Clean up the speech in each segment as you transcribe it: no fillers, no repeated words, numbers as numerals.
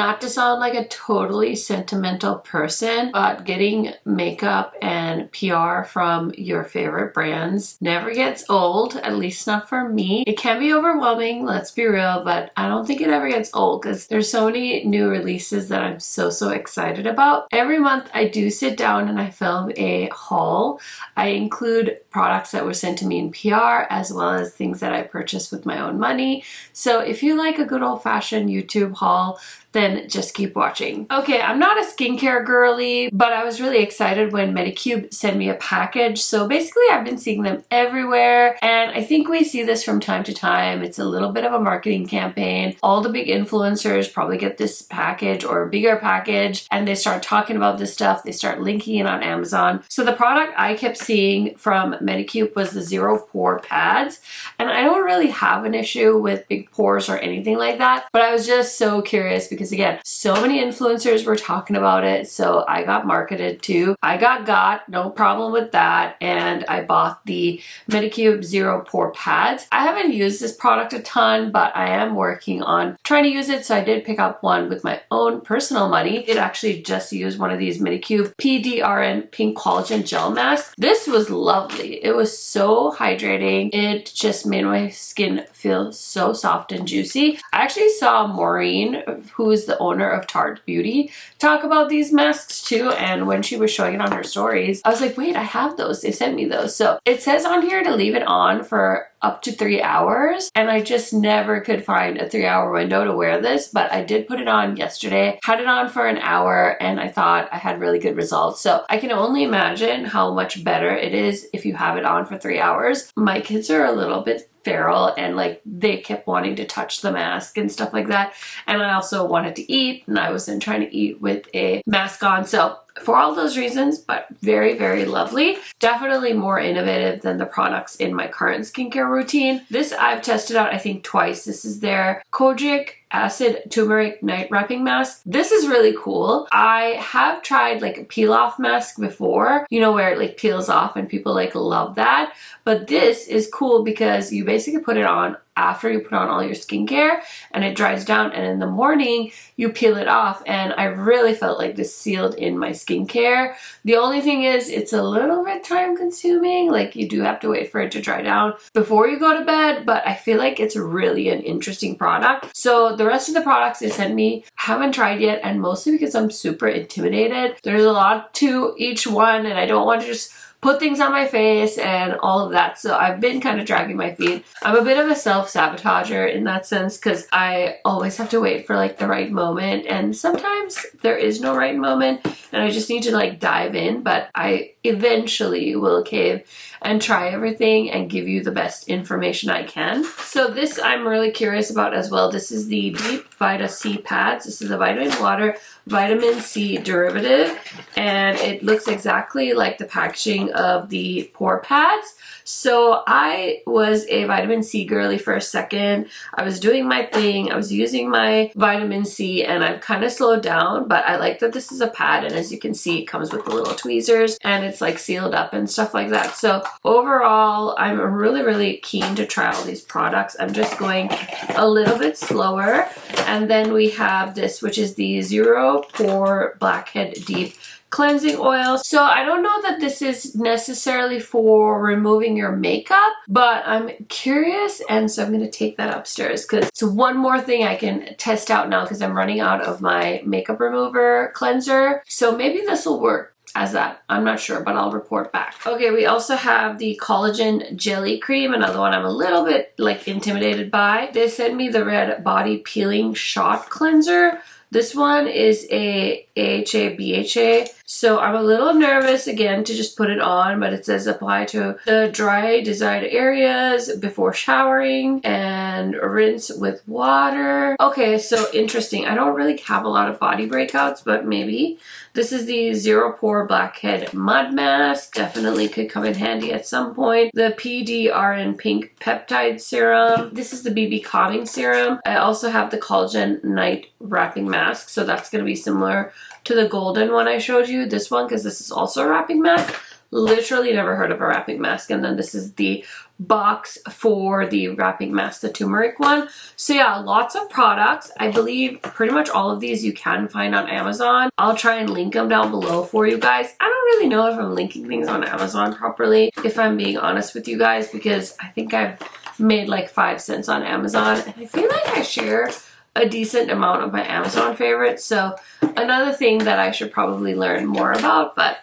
Not to sound like a totally sentimental person, but getting makeup and PR from your favorite brands never gets old, at least not for me. It can be overwhelming, let's be real, but I don't think it ever gets old because there's so many new releases that I'm so excited about. Every month I do sit down and I film a haul. I include products that were sent to me in PR as well as things that I purchased with my own money. So if you like a good old-fashioned YouTube haul, then just keep watching. Okay, I'm not a skincare girly, but I was really excited when Medicube sent me a package. So basically I've been seeing them everywhere, and I think we see this from time to time. It's a little bit of a marketing campaign. All the big influencers probably get this package or a bigger package, and they start talking about this stuff. They start linking it on Amazon. So the product I kept seeing from Medicube was the Zero Pore Pads, and I don't really have an issue with big pores or anything like that, but I was just so curious because again, so many influencers were talking about it, so I got marketed to. I got no problem with that, and I bought the Medicube Zero Pore Pads. I haven't used this product a ton, but I am working on trying to use it, so I did pick up one with my own personal money. It actually just used one of these Medicube PDRN Pink Collagen Gel Masks. This was lovely. It was so hydrating. It just made my skin feel so soft and juicy. I actually saw Maureen, who is the owner of Tarte Beauty, talk about these masks too, and when she was showing it on her stories, I was like, wait, I have those. They sent me those. So it says on here to leave it on for up to 3 hours, and I just never could find a 3-hour window to wear this, but I did put it on yesterday, had it on for an hour, and I thought I had really good results. So I can only imagine how much better it is if you have it on for 3 hours. My kids are a little bit feral, and like they kept wanting to touch the mask and stuff like that, and I also wanted to eat, and I wasn't trying to eat with a mask on. So for all those reasons, but very lovely. Definitely more innovative than the products in my current skincare routine. This I've tested out I think twice. This is their Kojic Acid Turmeric Night Wrapping Mask. This is really cool. I have tried like a peel off mask before, you know, where it like peels off and people like love that. But this is cool because you basically put it on after you put on all your skincare and it dries down, and in the morning you peel it off, and I really felt like this sealed in my skincare. The only thing is it's a little bit time consuming, like you do have to wait for it to dry down before you go to bed, but I feel like it's really an interesting product. So the rest of the products they sent me haven't tried yet, and mostly because I'm super intimidated. There's a lot to each one and I don't want to just put things on my face and all of that. So I've been kind of dragging my feet. I'm a bit of a self-sabotager in that sense because I always have to wait for like the right moment, and sometimes there is no right moment and I just need to like dive in, but I eventually will cave and try everything and give you the best information I can. So this I'm really curious about as well. This is the Deep Vita C Pads. This is a vitamin water vitamin C derivative, and it looks exactly like the packaging of the pore pads. So I was a vitamin C girly for a second. I was doing my thing. I was using my vitamin C, and I've kind of slowed down, but I like that this is a pad, and as you can see, it comes with the little tweezers and it's like sealed up and stuff like that. So overall, I'm really keen to try all these products. I'm just going a little bit slower. And then we have this, which is the Zero Pore Blackhead Deep Cleansing Oil. So I don't know that this is necessarily for removing your makeup, but I'm curious, and so I'm going to take that upstairs because it's one more thing I can test out now because I'm running out of my makeup remover cleanser. So maybe this will work as that. I'm not sure, but I'll report back. Okay, we also have the Collagen Jelly Cream, another one I'm a little bit like intimidated by. They sent me the Red Body Peeling Shot Cleanser. This one is a AHA BHA, so I'm a little nervous again to just put it on, but it says apply to the dry desired areas before showering and rinse with water. Okay, so interesting. I don't really have a lot of body breakouts, but maybe. This is the Zero Pore Blackhead Mud Mask. Definitely could come in handy at some point. The PDRN Pink Peptide Serum. This is the BB Calming Serum. I also have the Collagen Night Wrapping Mask, so that's going to be similar to the golden one I showed you. This one, because this is also a wrapping mask. Literally never heard of a wrapping mask. And then this is the box for the wrapping mask, the turmeric one. So yeah, lots of products. I believe pretty much all of these you can find on Amazon. I'll try and link them down below for you guys. I don't really know if I'm linking things on Amazon properly, if I'm being honest with you guys, because I think I've made like 5 cents on Amazon, and I feel like I share a decent amount of my Amazon favorites. So another thing that I should probably learn more about, but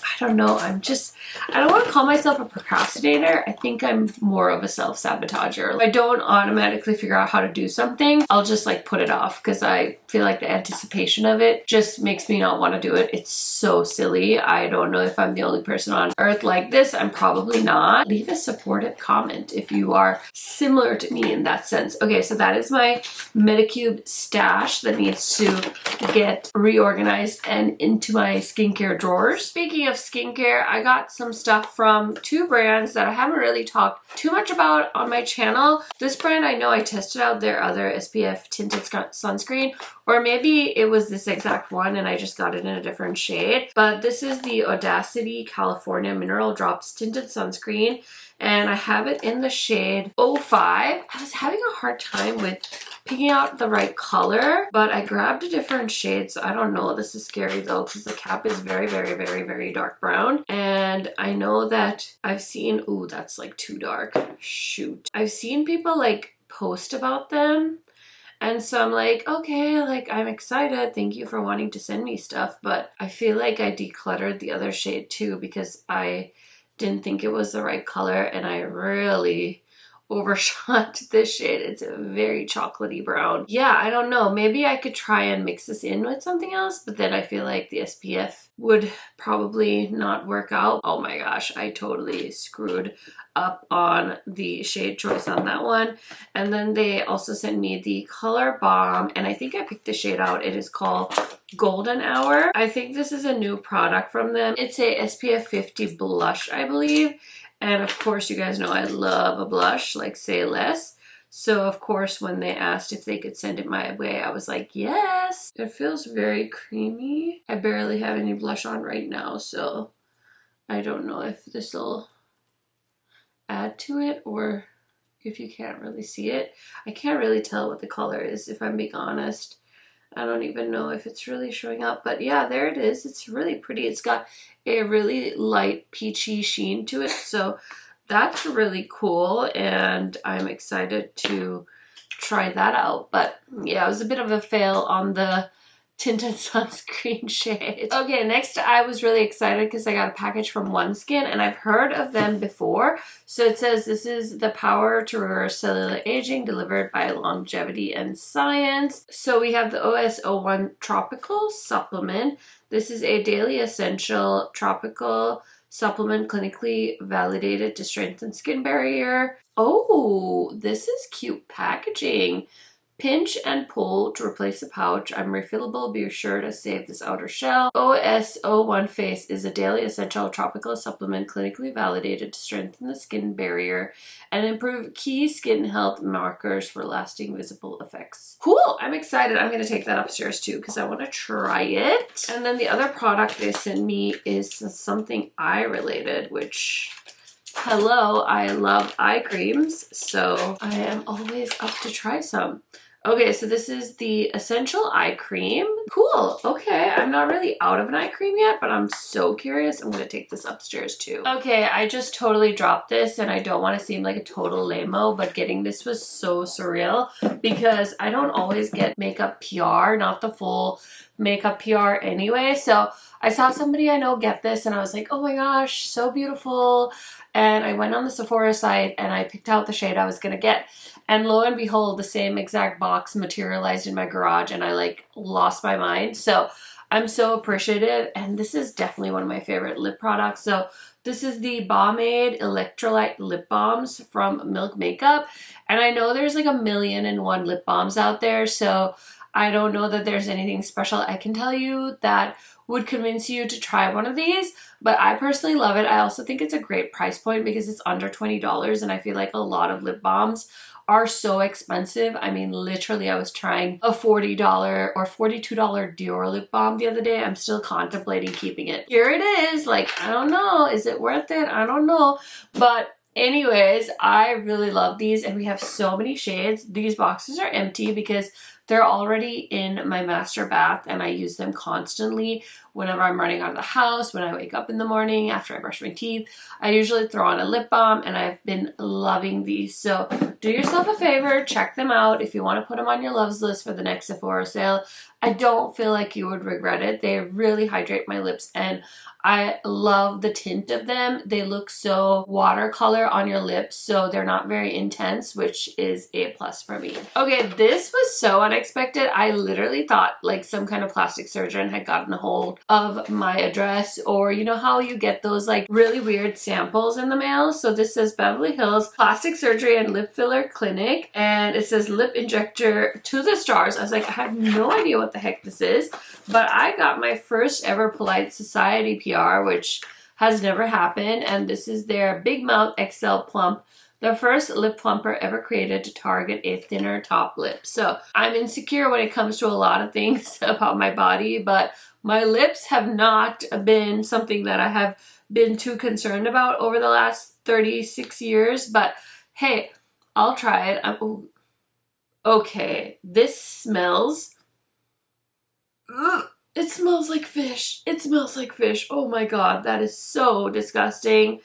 I don't know. I don't want to call myself a procrastinator. I think I'm more of a self-sabotager. If I don't automatically figure out how to do something, I'll just like put it off because I feel like the anticipation of it just makes me not want to do it. It's so silly. I don't know if I'm the only person on earth like this. I'm probably not. Leave a supportive comment if you are similar to me in that sense. Okay, so that is my Medicube stash that needs to get reorganized and into my skincare drawers. Speaking of skincare, I got some stuff from 2 brands that I haven't really talked too much about on my channel. This brand, I know I tested out their other SPF tinted sunscreen, or maybe it was this exact one and I just got it in a different shade. But this is the Audacity California Mineral Drops Tinted Sunscreen, and I have it in the shade 05. I was having a hard time with picking out the right color, but I grabbed a different shade, so I don't know. This is scary though, because the cap is very, very, very, very dark brown. And I know that I've seen, ooh, that's like too dark. Shoot. I've seen people like post about them. And so I'm like, okay, like I'm excited. Thank you for wanting to send me stuff. But I feel like I decluttered the other shade too because I didn't think it was the right color, and I really overshot this shade. It's a very chocolatey brown. Yeah, I don't know. Maybe I could try and mix this in with something else, but then I feel like the SPF would probably not work out. Oh my gosh, I totally screwed up on the shade choice on that one. And then they also sent me the Color Bomb, and I think I picked the shade out. It is called Golden Hour. I think this is a new product from them. It's a SPF 50 blush, I believe. And of course, you guys know I love a blush, like say less. So of course, when they asked if they could send it my way, I was like, yes. It feels very creamy. I barely have any blush on right now, so I don't know if this will add to it or if you can't really see it. I can't really tell what the color is, if I'm being honest. I don't even know if it's really showing up, but yeah, there it is. It's really pretty. It's got a really light peachy sheen to it, so that's really cool, and I'm excited to try that out. But yeah, it was a bit of a fail on the tinted sunscreen shade. Okay, next I was really excited because I got a package from OneSkin, and I've heard of them before. So it says this is the power to reverse cellular aging delivered by longevity and science. So we have the OS01 Tropical Supplement. This is a daily essential tropical supplement clinically validated to strengthen skin barrier. Oh, this is cute packaging. Pinch and pull to replace the pouch. I'm refillable. Be sure to save this outer shell. OS01 Face is a daily essential tropical supplement clinically validated to strengthen the skin barrier and improve key skin health markers for lasting visible effects. Cool. I'm excited. I'm going to take that upstairs too because I want to try it. And then the other product they sent me is something eye related, which... hello, I love eye creams, so I am always up to try some. Okay, so this is the Essential Eye Cream. Cool, okay, I'm not really out of an eye cream yet, but I'm so curious. I'm gonna take this upstairs too. Okay, I just totally dropped this, and I don't wanna seem like a total lame-o, but getting this was so surreal because I don't always get makeup PR, not the full makeup PR anyway, so I saw somebody I know get this, and I was like, oh my gosh, so beautiful. And I went on the Sephora site and I picked out the shade I was gonna get. And lo and behold, the same exact box materialized in my garage, and I like lost my mind. So I'm so appreciative, and this is definitely one of my favorite lip products. So this is the Pomade Electrolyte Lip Balms from Milk Makeup. And I know there's like 1,000,001 lip balms out there, so I don't know that there's anything special I can tell you that would convince you to try one of these, but I personally love it. I also think it's a great price point because it's under $20, and I feel like a lot of lip balms are so expensive. I mean, literally, I was trying a $40 or $42 Dior lip balm the other day. I'm still contemplating keeping it. Here it is. Like, I don't know. Is it worth it? I don't know. But Anyways, I really love these and we have so many shades. These boxes are empty because they're already in my master bath and I use them constantly whenever I'm running out of the house, when I wake up in the morning, after I brush my teeth. I usually throw on a lip balm and I've been loving these. So do yourself a favor, check them out if you want to put them on your loves list for the next Sephora sale. I don't feel like you would regret it. They really hydrate my lips and I love the tint of them. They look so watercolor on your lips, so they're not very intense, which is a plus for me. Okay, this was so unexpected. I literally thought like some kind of plastic surgeon had gotten a hold of my address, or you know how you get those like really weird samples in the mail? So this says Beverly Hills Plastic Surgery and Lip Filler Clinic, and it says lip injector to the stars. I was like, I have no idea what the heck this is, but I got my first ever Polite Society PR, which has never happened, and this is their Big Mouth XL Plump, the first lip plumper ever created to target a thinner top lip. So I'm insecure when it comes to a lot of things about my body, but my lips have not been something that I have been too concerned about over the last 36 years, but hey, I'll try it. Okay, this smells... Ugh. It smells like fish. It smells like fish. Oh my god, that is so disgusting.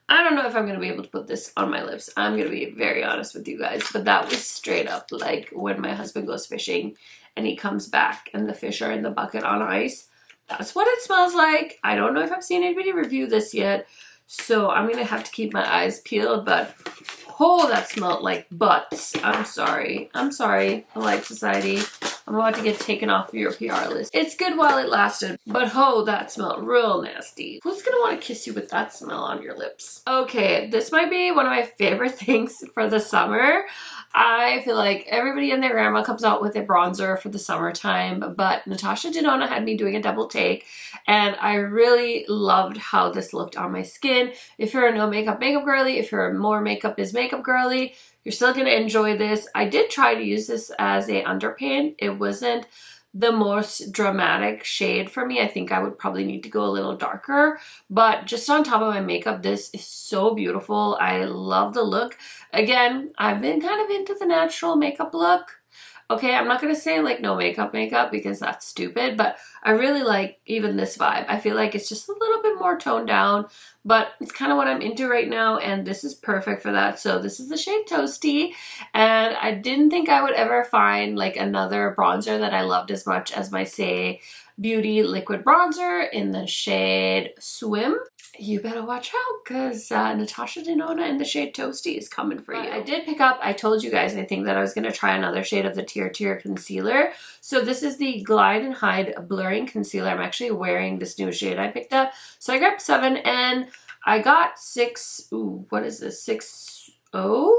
I don't know if I'm going to be able to put this on my lips. I'm going to be very honest with you guys, but that was straight up like when my husband goes fishing and he comes back and the fish are in the bucket on ice. That's what it smells like. I don't know if I've seen anybody review this yet, so I'm going to have to keep my eyes peeled, but oh, that smelled like butts. I'm sorry. I'm sorry, Polite Society. I'm about to get taken off your PR list. It's good while it lasted, but oh, that smelled real nasty. Who's gonna want to kiss you with that smell on your lips? Okay, this might be one of my favorite things for the summer. I feel like everybody and their grandma comes out with a bronzer for the summertime, but Natasha Denona had me doing a double take, and I really loved how this looked on my skin. If you're a no makeup girly, if you're a more makeup is makeup girly, you're still going to enjoy this. I did try to use this as a underpaint. It wasn't the most dramatic shade for me. I think I would probably need to go a little darker, but just on top of my makeup, this is so beautiful. I love the look. Again, I've been kind of into the natural makeup look. Okay, I'm not going to say like no makeup because that's stupid, but I really like even this vibe. I feel like it's just a little bit more toned down, but it's kind of what I'm into right now, and this is perfect for that. So this is the shade Toasty, and I didn't think I would ever find like another bronzer that I loved as much as my Say Beauty liquid bronzer in the shade Swim. You better watch out because Natasha Denona in the shade Toasty is coming for you. I did pick up, I told you guys, I think that I was going to try another shade of the Tear concealer. So this is the Glide and Hide Blurring Concealer. I'm actually wearing this new shade I picked up. So I grabbed 7 and I got 6, ooh, what is this, 6.0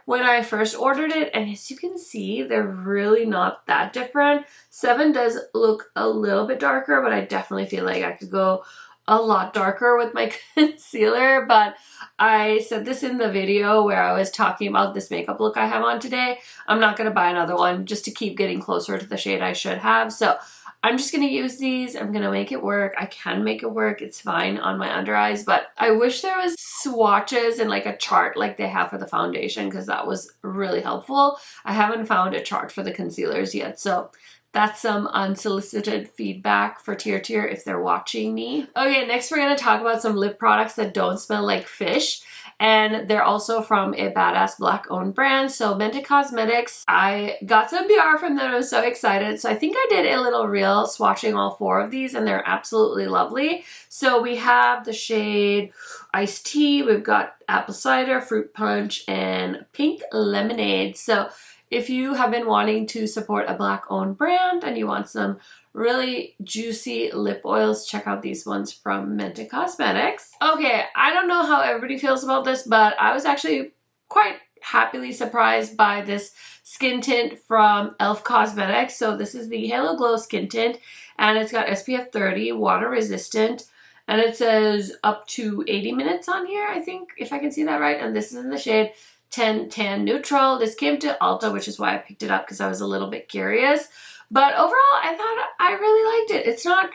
when I first ordered it. And as you can see, they're really not that different. 7 does look a little bit darker, but I definitely feel like I could go a lot darker with my concealer, but I said this in the video where I was talking about this makeup look I have on today. I'm not going to buy another one just to keep getting closer to the shade I should have. So I'm just going to use these. I'm going to make it work. I can make it work. It's fine on my under eyes, but I wish there was swatches and like a chart like they have for the foundation because that was really helpful. I haven't found a chart for the concealers yet, so that's some unsolicited feedback for Tear if they're watching me. Okay, next we're going to talk about some lip products that don't smell like fish. And they're also from a badass black owned brand. So Mente Cosmetics, I got some PR from them. I'm so excited. So I think I did a little reel swatching all 4 of these and they're absolutely lovely. So we have the shade Iced Tea, we've got Apple Cider, Fruit Punch, and Pink Lemonade. So if you have been wanting to support a black owned brand and you want some really juicy lip oils, check out these ones from Mente Cosmetics. Okay, I don't know how everybody feels about this, but I was actually quite happily surprised by this skin tint from e.l.f. Cosmetics. So this is the Halo Glow Skin Tint, and it's got SPF 30, water resistant, and it says up to 80 minutes on here, I think, if I can see that right. And this is in the shade 10 Tan Neutral. This came to Ulta, which is why I picked it up because I was a little bit curious. But overall, I thought I really liked it. It's not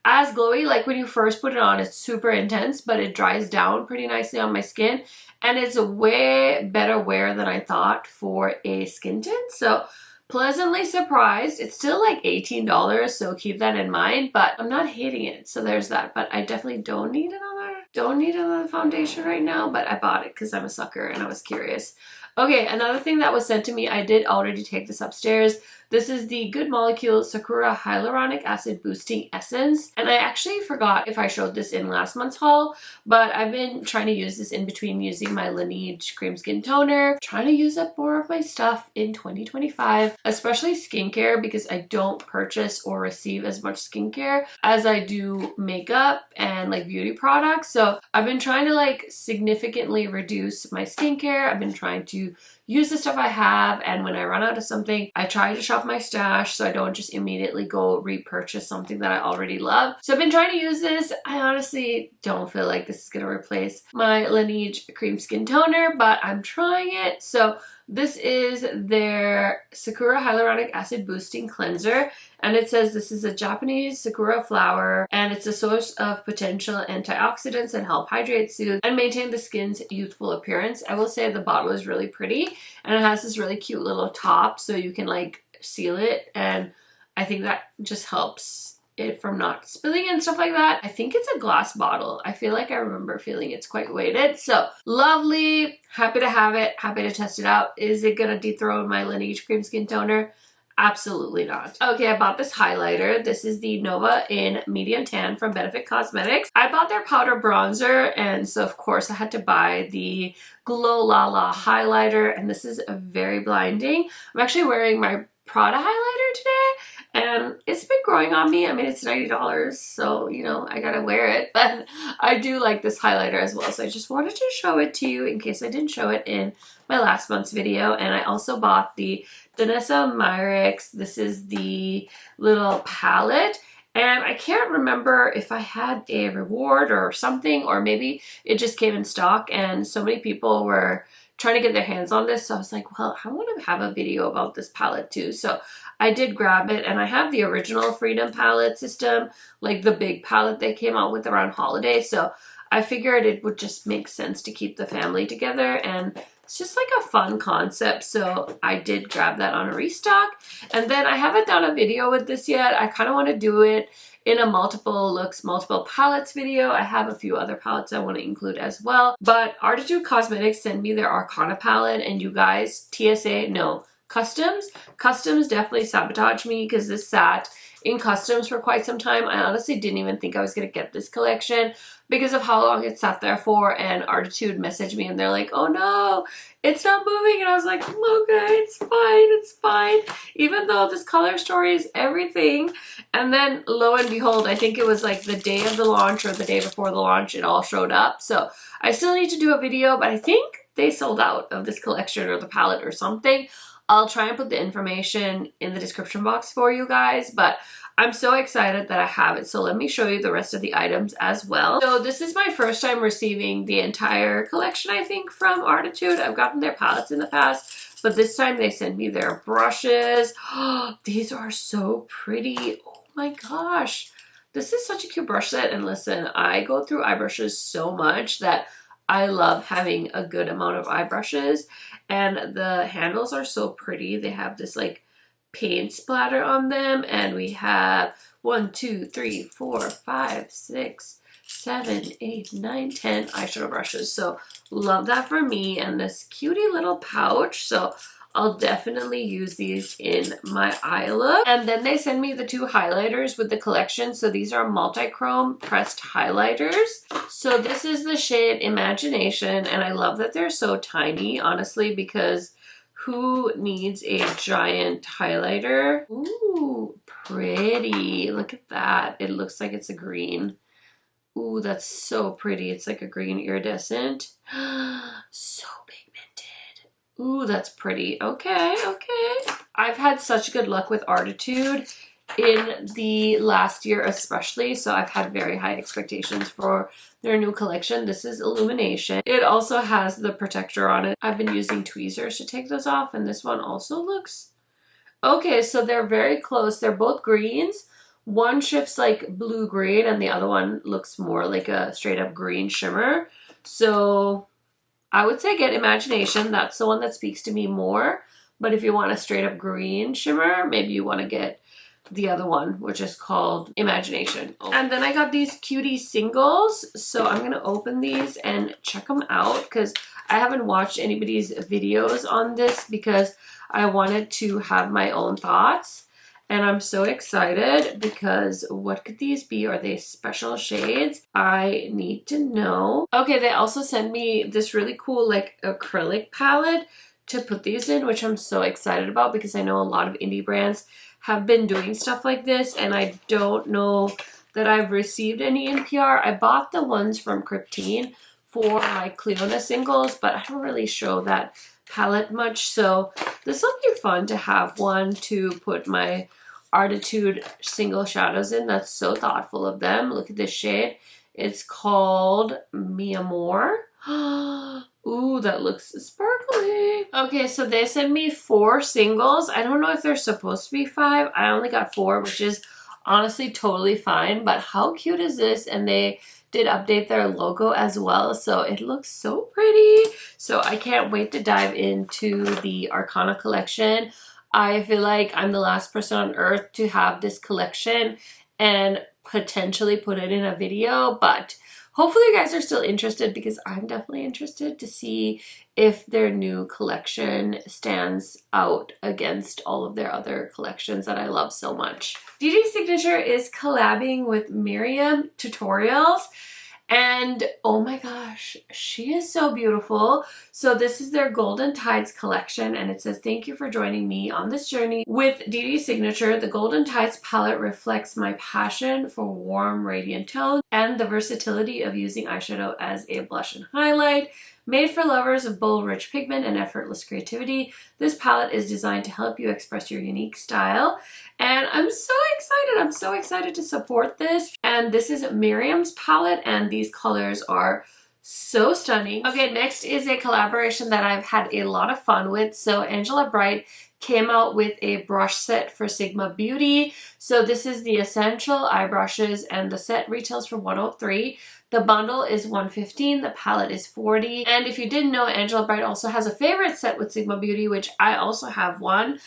as glowy. Like when you first put it on, it's super intense, but it dries down pretty nicely on my skin. And it's a way better wear than I thought for a skin tint. So pleasantly surprised. It's still like $18, so keep that in mind, but I'm not hating it. So there's that, but I definitely don't need another foundation right now, but I bought it because I'm a sucker and I was curious. Okay, another thing that was sent to me, I did already take this upstairs. This is the Good Molecule Sakura Hyaluronic Acid Boosting Essence. And I actually forgot if I showed this in last month's haul, but I've been trying to use this in between using my Laneige Cream Skin Toner. Trying to use up more of my stuff in 2025, especially skincare, because I don't purchase or receive as much skincare as I do makeup and like beauty products. So I've been trying to like significantly reduce my skincare. I've been trying to use the stuff I have, and when I run out of something, I try to shop my stash so I don't just immediately go repurchase something that I already love. So I've been trying to use this. I honestly don't feel like this is going to replace my Laneige Cream Skin Toner, but I'm trying it. So this is their Sakura Hyaluronic Acid Boosting Cleanser, and it says this is a Japanese sakura flower, and it's a source of potential antioxidants that help hydrate, soothe, and maintain the skin's youthful appearance. I will say the bottle is really pretty, and it has this really cute little top so you can like seal it, and I think that just helps it from not spilling and stuff like that. I think it's a glass bottle. I feel like I remember feeling it's quite weighted. So lovely. Happy to have it. Happy to test it out. Is it gonna dethrone my Laneige Cream Skin Toner? Absolutely not. Okay, I bought this highlighter. This is the Nova in Medium Tan from Benefit Cosmetics. I bought their powder bronzer, and so of course I had to buy the Glow Lala highlighter, and this is very blinding. I'm actually wearing my Prada highlighter today, and it's been growing on me. I mean, it's $90, so you know I gotta wear it, but I do like this highlighter as well, so I just wanted to show it to you in case I didn't show it in my last month's video. And I also bought the Danessa Myricks. This is the little palette, and I can't remember if I had a reward or something, or maybe it just came in stock and so many people were trying to get their hands on this. So I was like, well, I want to have a video about this palette too. So I did grab it, and I have the original Freedom palette system, like the big palette they came out with around holiday. So I figured it would just make sense to keep the family together, and it's just like a fun concept. So I did grab that on a restock. And then I haven't done a video with this yet. I kind of want to do it in a multiple looks, multiple palettes video. I have a few other palettes I want to include as well. But Artitude Cosmetics sent me their Arcana palette, and you guys, TSA, no, Customs definitely sabotaged me because this sat in Customs for quite some time. I honestly didn't even think I was going to get this collection because of how long it sat there for, and Artitude messaged me and they're like, oh no, it's not moving. And I was like, okay, it's fine. Even though this color story is everything. And then lo and behold, I think it was like the day of the launch or the day before the launch, it all showed up. So I still need to do a video, but I think they sold out of this collection or the palette or something. I'll try and put the information in the description box for you guys, but I'm so excited that I have it. So let me show you the rest of the items as well. So this is my first time receiving the entire collection, I think, from Artitude. I've gotten their palettes in the past, but this time they sent me their brushes. Oh, these are so pretty. Oh my gosh. This is such a cute brush set. And listen, I go through eye brushes so much that I love having a good amount of eye brushes, and the handles are so pretty. They have this like paint splatter on them, and we have 1, 2, 3, 4, 5, 6, 7, 8, 9, 10 eyeshadow brushes. So love that for me, and this cutie little pouch. So I'll definitely use these in my eye look. And then they send me the 2 highlighters with the collection. So these are multi-chrome pressed highlighters. So this is the shade Imagination, and I love that they're so tiny, honestly, because who needs a giant highlighter? Ooh, pretty. Look at that. It looks like it's a green. Ooh, that's so pretty. It's like a green iridescent. So pigmented. Ooh, that's pretty. Okay. I've had such good luck with Artitude in the last year especially, so I've had very high expectations for their new collection. This is Illumination. It also has the protector on it. I've been using tweezers to take those off, and this one also looks okay. So they're very close. They're both greens. one shifts like blue-green and the other one looks more like a straight up green shimmer. So I would say get Imagination. That's the one that speaks to me more. But if you want a straight up green shimmer, maybe you want to get the other one, which is called Imagination. And then I got these cutie singles. So I'm going to open these and check them out because I haven't watched anybody's videos on this because I wanted to have my own thoughts. And I'm so excited because what could these be? Are they special shades? I need to know. Okay, they also sent me this really cool like acrylic palette to put these in, which I'm so excited about because I know a lot of indie brands have been doing stuff like this and I don't know that I've received any NPR. I bought the ones from Cryptine for my Cleona singles, but I don't really show that palette much. So this will be fun to have one to put my Artitude single shadows in. That's so thoughtful of them. Look at this shade. It's called Mi Amor. Ooh, that looks sparkly. Okay, so they sent me 4 singles. I don't know if they're supposed to be 5. I only got 4, which is honestly totally fine. But how cute is this? And they did update their logo as well. So it looks so pretty. So I can't wait to dive into the Arcana collection. I feel like I'm the last person on earth to have this collection and potentially put it in a video, but hopefully you guys are still interested because I'm definitely interested to see if their new collection stands out against all of their other collections that I love so much. DD Signature is collabing with Miriam Tutorials. And oh my gosh, she is so beautiful. So this is their Golden Tides collection and it says, thank you for joining me on this journey with DD Signature. The Golden Tides palette reflects my passion for warm, radiant tones and the versatility of using eyeshadow as a blush and highlight. Made for lovers of bold, rich pigment and effortless creativity, this palette is designed to help you express your unique style. And I'm so excited. I'm so excited to support this. And this is Miriam's palette and these colors are so stunning. Okay, next is a collaboration that I've had a lot of fun with. So Angela Bright came out with a brush set for Sigma Beauty. So this is the essential eye brushes and the set retails for $103. The bundle is $115, the palette is $40. And if you didn't know, Angela Bright also has a favorite set with Sigma Beauty, which I also have one.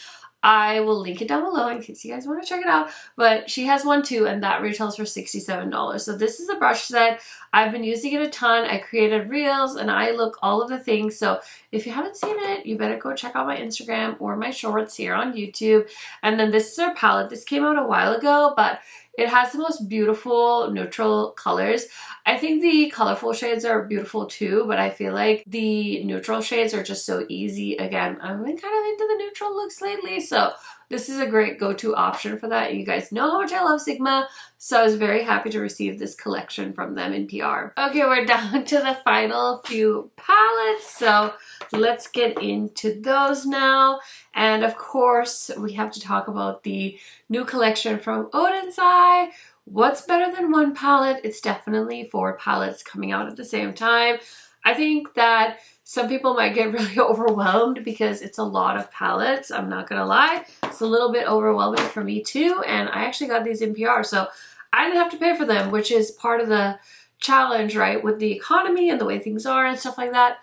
I will link it down below in case you guys want to check it out. But she has one too, and that retails for $67. So this is a brush set. I've been using it a ton. I created reels and I look all of the things. So if you haven't seen it, you better go check out my Instagram or my shorts here on YouTube. And then this is her palette. This came out a while ago, but it has the most beautiful neutral colors. I think the colorful shades are beautiful too, but I feel like the neutral shades are just so easy. Again, I've been kind of into the neutral looks lately, so this is a great go-to option for that. You guys know how much I love Sigma, so I was very happy to receive this collection from them in PR. Okay, we're down to the final few palettes, so let's get into those now. And of course, we have to talk about the new collection from Odin's Eye. What's better than one palette? It's definitely 4 palettes coming out at the same time. I think that some people might get really overwhelmed because it's a lot of palettes. I'm not gonna lie. It's a little bit overwhelming for me too. And I actually got these in PR, so I didn't have to pay for them, which is part of the challenge, right? With the economy and the way things are and stuff like that.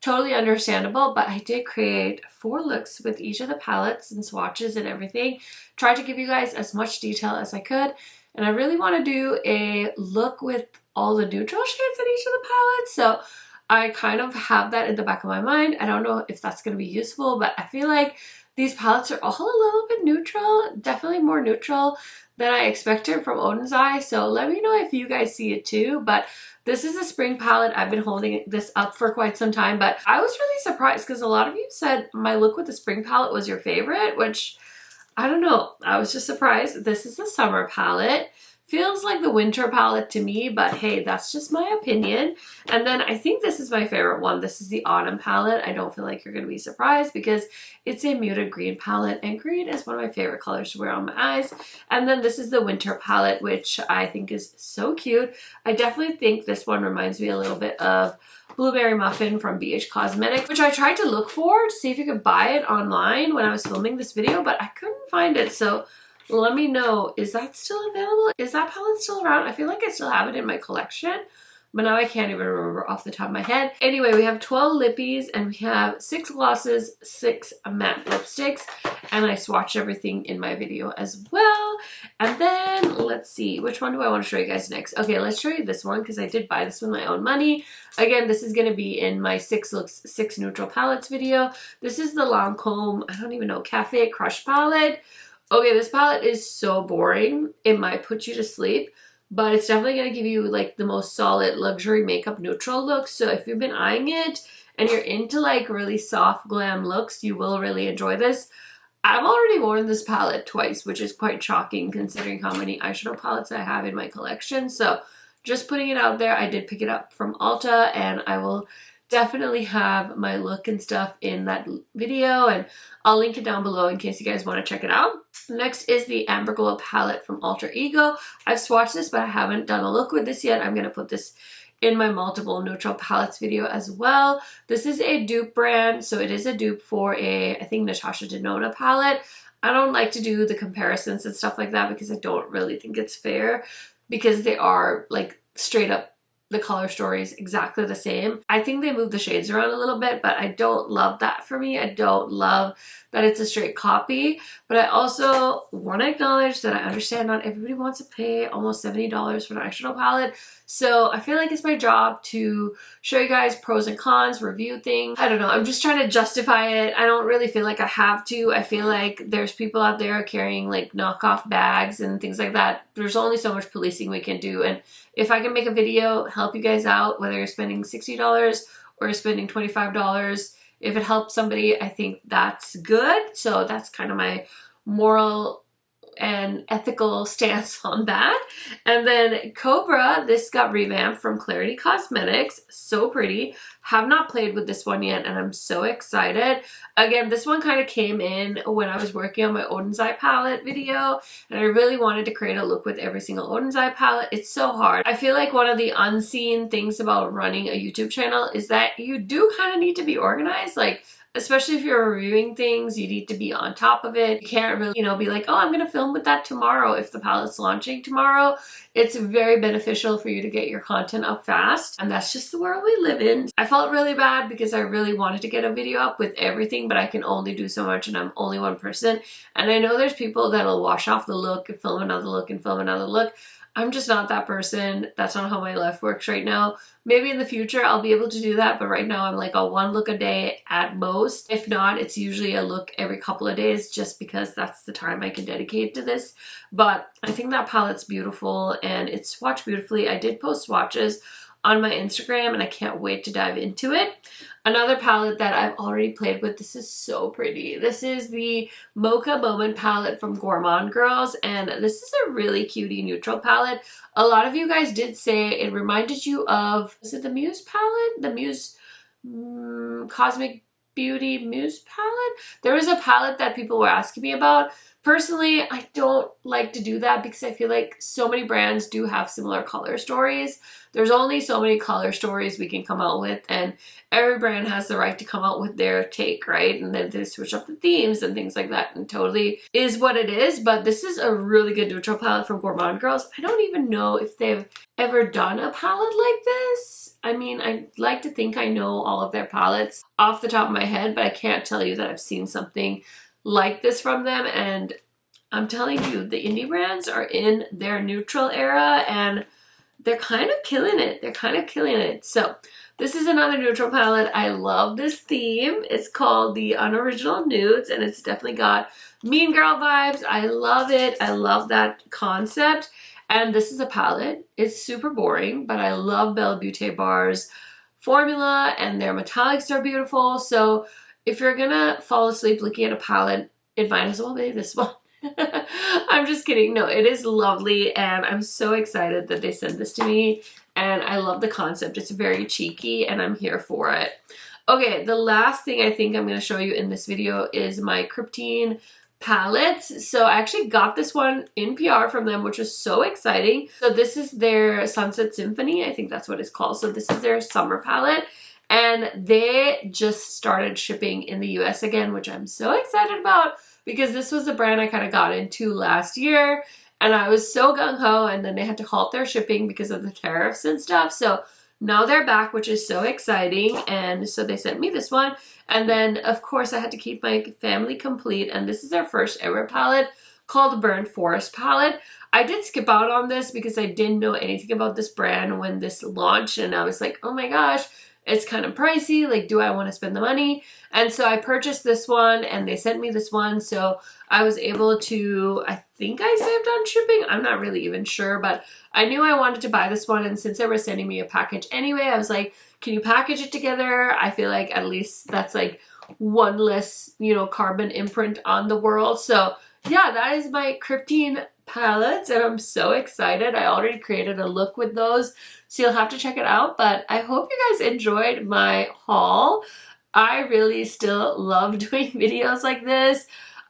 Totally understandable, but I did create 4 looks with each of the palettes and swatches and everything. Tried to give you guys as much detail as I could. And I really want to do a look with all the neutral shades in each of the palettes. So I kind of have that in the back of my mind. I don't know if that's going to be useful, but I feel like these palettes are all a little bit neutral. Definitely more neutral than I expected from Odin's Eye. So let me know if you guys see it too. But this is a spring palette. I've been holding this up for quite some time, but I was really surprised because a lot of you said my look with the spring palette was your favorite, which I don't know. I was just surprised. This is a summer palette. Feels like the winter palette to me, but hey, that's just my opinion. And then I think this is my favorite one. This is the autumn palette. I don't feel like you're going to be surprised because it's a muted green palette, and green is one of my favorite colors to wear on my eyes. And then this is the winter palette, which I think is so cute. I definitely think this one reminds me a little bit of Blueberry Muffin from BH Cosmetics, which I tried to look for to see if you could buy it online when I was filming this video, but I couldn't find it. So let me know, is that still available? Is that palette still around? I feel like I still have it in my collection, but now I can't even remember off the top of my head. Anyway, we have 12 lippies and we have 6 glosses, 6 matte lipsticks, and I swatched everything in my video as well. And then let's see, which one do I want to show you guys next? Okay, let's show you this one because I did buy this with my own money. Again, this is going to be in my 6 looks, 6 neutral palettes video. This is the Lancome, I don't even know, Cafe Crush palette. Okay, this palette is so boring. It might put you to sleep, but it's definitely going to give you like the most solid luxury makeup neutral look. So if you've been eyeing it and you're into like really soft glam looks, you will really enjoy this. I've already worn this palette twice, which is quite shocking considering how many eyeshadow palettes I have in my collection. So just putting it out there, I did pick it up from Ulta, and I will definitely have my look and stuff in that video, and I'll link it down below in case you guys want to check it out. Next is the Amber Glow palette from Alter Ego. I've swatched this, but I haven't done a look with this yet. I'm going to put this in my multiple neutral palettes video as well. This is a dupe brand, so it is a dupe for a, I think, Natasha Denona palette. I don't like to do the comparisons and stuff like that because I don't really think it's fair, because they are like straight up the color stories exactly the same. I think they move the shades around a little bit, but I don't love that for me. I don't love that it's a straight copy, but I also want to acknowledge that I understand not everybody wants to pay almost $70 for an eyeshadow palette. So I feel like it's my job to show you guys pros and cons, review things. I don't know, I'm just trying to justify it. I don't really feel like I have to. I feel like there's people out there carrying like knockoff bags and things like that. There's only so much policing we can do, and if I can make a video, help you guys out, whether you're spending $60 or you're spending $25, if it helps somebody, I think that's good. So that's kind of my moral and ethical stance on that. And then Cobra, this got revamped from Clarity Cosmetics. So pretty. Have not played with this one yet, and I'm so excited. Again, this one kind of came in when I was working on my Oden's Eye palette video, and I really wanted to create a look with every single Oden's Eye palette. It's so hard. I feel like one of the unseen things about running a YouTube channel is that you do kind of need to be organized. Like, especially if you're reviewing things, you need to be on top of it. You can't really, you know, be like, oh, I'm going to film with that tomorrow if the palette's launching tomorrow. It's very beneficial for you to get your content up fast, and that's just the world we live in. I felt really bad because I really wanted to get a video up with everything, but I can only do so much, and I'm only one person. And I know there's people that'll wash off the look and film another look and film another look. I'm just not that person. That's not how my life works right now. Maybe in the future I'll be able to do that, but right now I'm like a 1 look a day at most. If not, it's usually a look every couple of days just because that's the time I can dedicate to this. But I think that palette's beautiful and it's swatched beautifully. I did post swatches on my Instagram and I can't wait to dive into it. Another palette that I've already played with, this is so pretty. This is the Mocha Moment palette from Gourmand Girls, and this is a really cutie neutral palette. A lot of you guys did say it reminded you of, is it the Muse palette? The Muse Cosmic Beauty Muse palette? There was a palette that people were asking me about. Personally, I don't like to do that because I feel like so many brands do have similar color stories. There's only so many color stories we can come out with, and every brand has the right to come out with their take, right? And then they switch up the themes and things like that, and totally is what it is. But this is a really good neutral palette from Gourmand Girls. I don't even know if they've ever done a palette like this. I mean, I like to think I know all of their palettes off the top of my head, but I can't tell you that I've seen something like this from them. And I'm telling you, the indie brands are in their neutral era and they're kind of killing it. They're kind of killing it. So this is another neutral palette. I love this theme. It's called the Unoriginal Nudes, and it's definitely got Mean Girl vibes. I love it. I love that concept. And this is a palette. It's super boring, but I love Belle Beauté Bar's formula, and their metallics are beautiful. So if you're gonna fall asleep looking at a palette, it might as well be this one. I'm just kidding. No, it is lovely, and I'm so excited that they sent this to me, and I love the concept. It's very cheeky, and I'm here for it. Okay, the last thing I think I'm going to show you in this video is my Cryptine palettes. So I actually got this one in PR from them, which was so exciting. So this is their Sunset Symphony. I think that's what it's called. So this is their summer palette. And they just started shipping in the US again, which I'm so excited about because this was the brand I kind of got into last year and I was so gung-ho, and then they had to halt their shipping because of the tariffs and stuff. So now they're back, which is so exciting. And so they sent me this one. And then, of course, I had to keep my family complete. And this is their first ever palette called Burnt Forest palette. I did skip out on this because I didn't know anything about this brand when this launched. And I was like, oh my gosh, it's kind of pricey. Like, do I want to spend the money? And so I purchased this one and they sent me this one. So I was able to, I think I saved on shipping. I'm not really even sure, but I knew I wanted to buy this one. And since they were sending me a package anyway, I was like, can you package it together? I feel like at least that's like one less, you know, carbon imprint on the world. So yeah, that is my Cryptine palettes and I'm so excited. I already created a look with those, so you'll have to check it out. But I hope you guys enjoyed my haul. I really still love doing videos like this.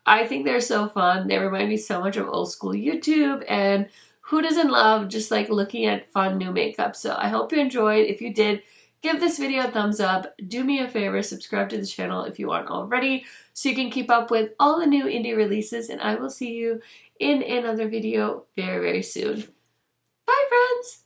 I think they're so fun. They remind me so much of old school YouTube, and who doesn't love just like looking at fun new makeup? So I hope you enjoyed. If you did, give this video a thumbs up. Do me a favor, subscribe to the channel if you aren't already, so you can keep up with all the new indie releases, and I will see you in another video very, very soon. Bye, friends!